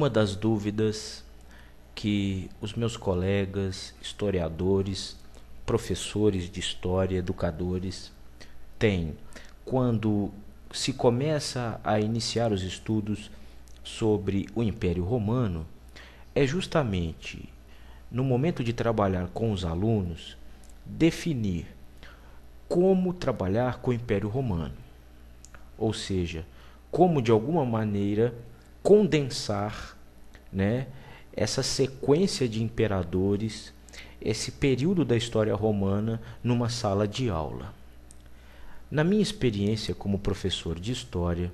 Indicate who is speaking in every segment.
Speaker 1: Uma das dúvidas que os meus colegas, historiadores, professores de história, educadores, têm quando se começa a iniciar os estudos sobre o Império Romano é justamente, no momento de trabalhar com os alunos, definir como trabalhar com o Império Romano. Ou seja, como de alguma maneira condensar, né, essa sequência de imperadores, esse período da história romana numa sala de aula. Na minha experiência como professor de história,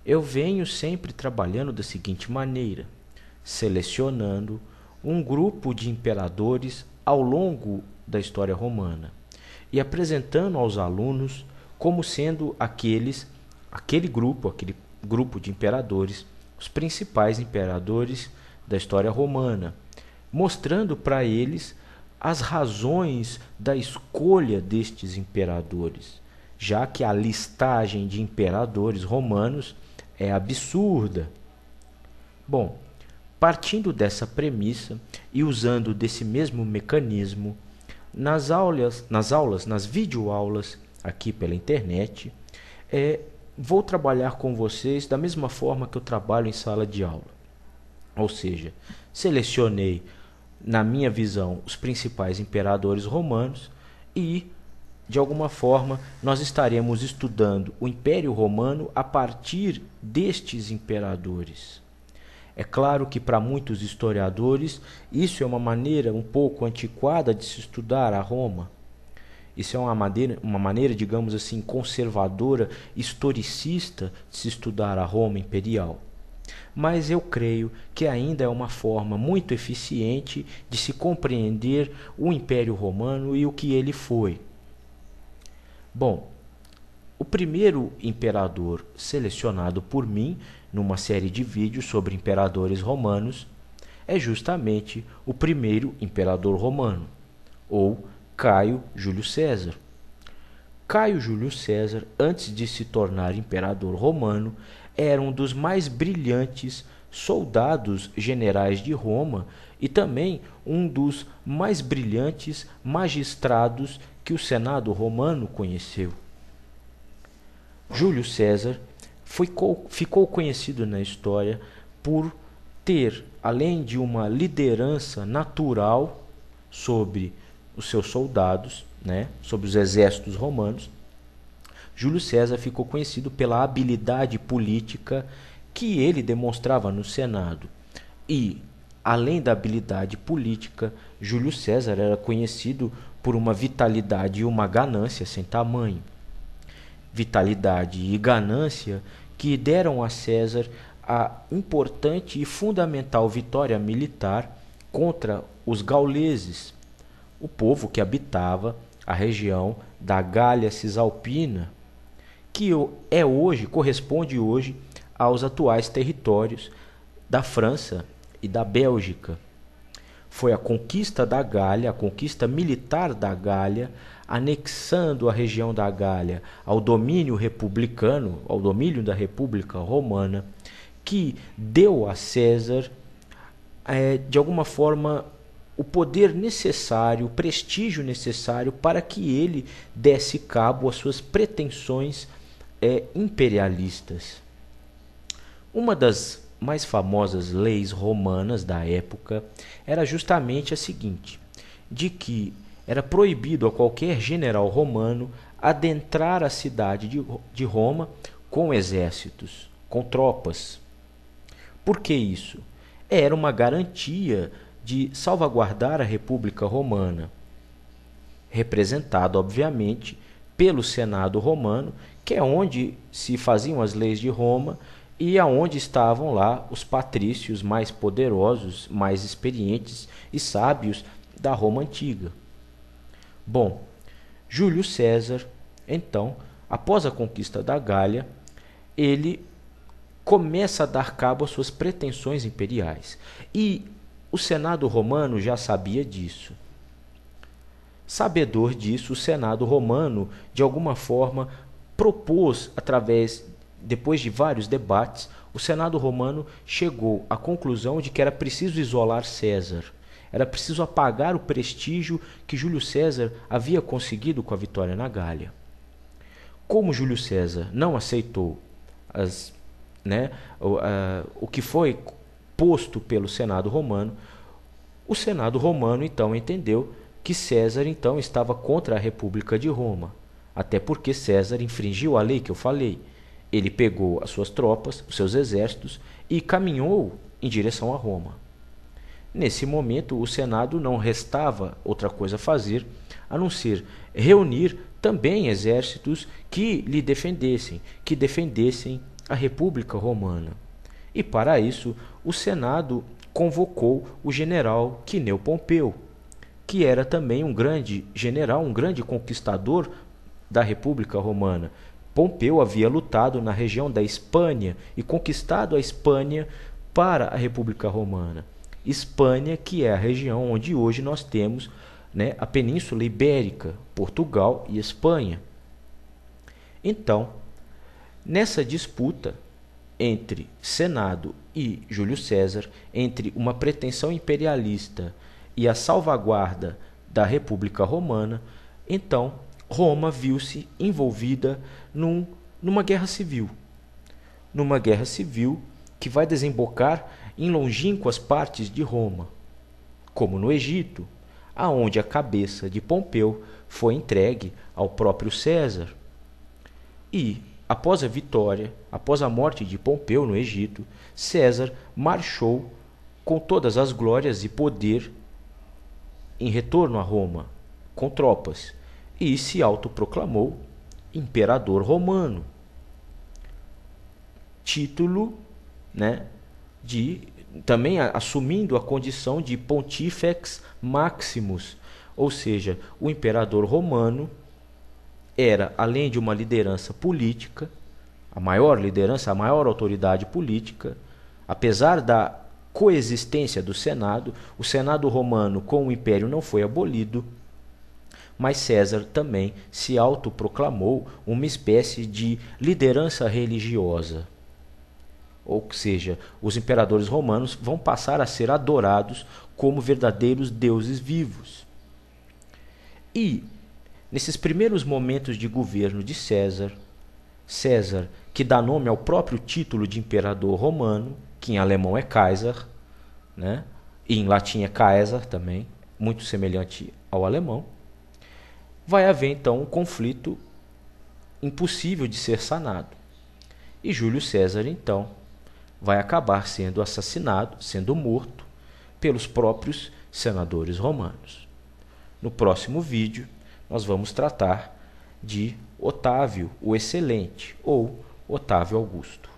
Speaker 1: eu venho sempre trabalhando da seguinte maneira, selecionando um grupo de imperadores ao longo da história romana e apresentando aos alunos como sendo aquele grupo de imperadores, os principais imperadores da história romana, mostrando para eles as razões da escolha destes imperadores, já que a listagem de imperadores romanos é absurda. Bom, partindo dessa premissa e usando desse mesmo mecanismo, nas videoaulas aqui pela internet, vou trabalhar com vocês da mesma forma que eu trabalho em sala de aula. Ou seja, selecionei, na minha visão, os principais imperadores romanos e, de alguma forma, nós estaremos estudando o Império Romano a partir destes imperadores. É claro que para muitos historiadores isso é uma maneira um pouco antiquada de se estudar a Roma. Isso é uma maneira, digamos assim, conservadora, historicista de se estudar a Roma imperial. Mas eu creio que ainda é uma forma muito eficiente de se compreender o Império Romano e o que ele foi. Bom, o primeiro imperador selecionado por mim numa série de vídeos sobre imperadores romanos é justamente o primeiro imperador romano, ou Caio Júlio César. Caio Júlio César, antes de se tornar imperador romano, era um dos mais brilhantes soldados generais de Roma e também um dos mais brilhantes magistrados que o Senado romano conheceu. Júlio César ficou conhecido na história por ter, além de uma liderança natural sobre os seus soldados, sobre os exércitos romanos, Júlio César ficou conhecido pela habilidade política que ele demonstrava no Senado. E, além da habilidade política, Júlio César era conhecido por uma vitalidade e uma ganância sem tamanho. Vitalidade e ganância que deram a César a importante e fundamental vitória militar contra os gauleses, o povo que habitava a região da Gália Cisalpina, que corresponde hoje aos atuais territórios da França e da Bélgica. Foi a conquista da Gália, a conquista militar da Gália, anexando a região da Gália ao domínio republicano, ao domínio da República Romana, que deu a César, de alguma forma, o poder necessário, o prestígio necessário para que ele desse cabo às suas pretensões imperialistas. Uma das mais famosas leis romanas da época era justamente a seguinte, de que era proibido a qualquer general romano adentrar a cidade de Roma com exércitos, com tropas. Por que isso? Era uma garantia de salvaguardar a República Romana, representada, obviamente, pelo Senado romano, que é onde se faziam as leis de Roma e aonde estavam lá os patrícios mais poderosos, mais experientes e sábios da Roma antiga. Bom, Júlio César, então, após a conquista da Gália, ele começa a dar cabo às suas pretensões imperiais. E o Senado romano já sabia disso. Sabedor disso, o Senado romano, de alguma forma, propôs, depois de vários debates, o Senado romano chegou à conclusão de que era preciso isolar César. Era preciso apagar o prestígio que Júlio César havia conseguido com a vitória na Gália. Como Júlio César não aceitou o que foi posto pelo Senado romano, o Senado romano então entendeu que César então estava contra a República de Roma, até porque César infringiu a lei que eu falei. Ele pegou as suas tropas, os seus exércitos e caminhou em direção a Roma. Nesse momento, o Senado não restava outra coisa a fazer a não ser reunir também exércitos que lhe defendessem, que defendessem a República Romana. E para isso, o Senado convocou o general Quineu Pompeu, que era também um grande general, um grande conquistador da República Romana. Pompeu havia lutado na região da Espanha e conquistado a Espanha para a República Romana. Espanha, que é a região onde hoje nós temos a Península Ibérica, Portugal e Espanha. Então, nessa disputa entre Senado e Júlio César, entre uma pretensão imperialista e a salvaguarda da República Romana, então Roma viu-se envolvida numa guerra civil. Numa guerra civil que vai desembocar em longínquas partes de Roma, como no Egito, aonde a cabeça de Pompeu foi entregue ao próprio César. E, após a vitória, após a morte de Pompeu no Egito, César marchou com todas as glórias e poder em retorno a Roma, com tropas, e se autoproclamou imperador romano. Título, também assumindo a condição de Pontifex Maximus, ou seja, o imperador romano era, além de uma liderança política, a maior liderança, a maior autoridade política, apesar da coexistência do Senado, o Senado romano com o Império não foi abolido, mas César também se autoproclamou uma espécie de liderança religiosa. Ou seja, os imperadores romanos vão passar a ser adorados como verdadeiros deuses vivos. E, nesses primeiros momentos de governo de César, que dá nome ao próprio título de imperador romano, que em alemão é Kaiser, e em latim é Caesar também, muito semelhante ao alemão, vai haver então um conflito impossível de ser sanado. E Júlio César, então, vai acabar sendo assassinado, sendo morto, pelos próprios senadores romanos. No próximo vídeo, nós vamos tratar de Otávio, o Excelente, ou Otávio Augusto.